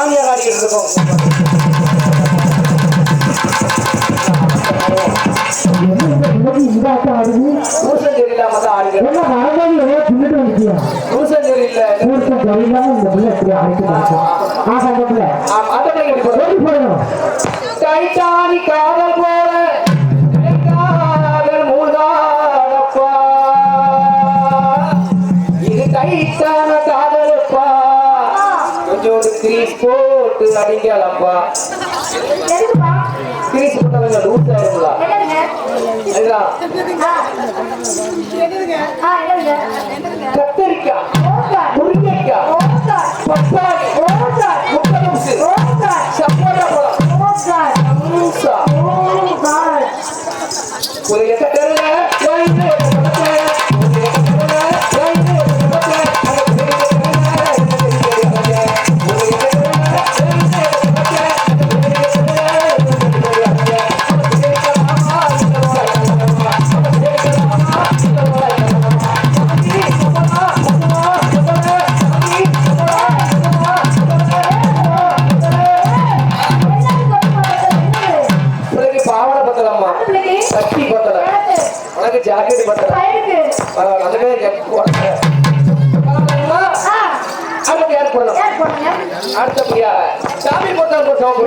சாமியா காட்டிட்டு இருக்கோம். பூசம் தெரியலாம தான் ஆடுகிறோம். பூசம் தெரியல டைட்டானி காதல் போல காதல் மூழ்காடப்பா, இது டைட்டான காதலப்பா, கொஞ்சோடு கிரீஸ் போட்டு அடிக்கலப்பா. கிரீஸ் போட்டா கொஞ்சம் லூஸ் ஆயிருங்களா? கத்தரிக்காய், முருங்கைக்காய், பப்பாளி, முட்டை, சப்போட்டா பழம், ஒரு எக்கட்டல்ல ஜாக்கெட் பத்தல அடுத்தபடியா சாமி போட்டா சாமி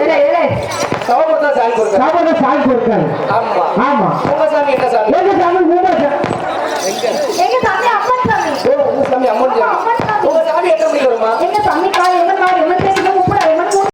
கொடுக்காரு. ஆமா ஆமா. உங்க சாமி என்ன சாமி? எங்க சாமி அம்மன் சாமி. ஓ உங்க சாமி அம்மன் சாமி. உங்க சாமி எத்தனை மணிக்கு வருமா?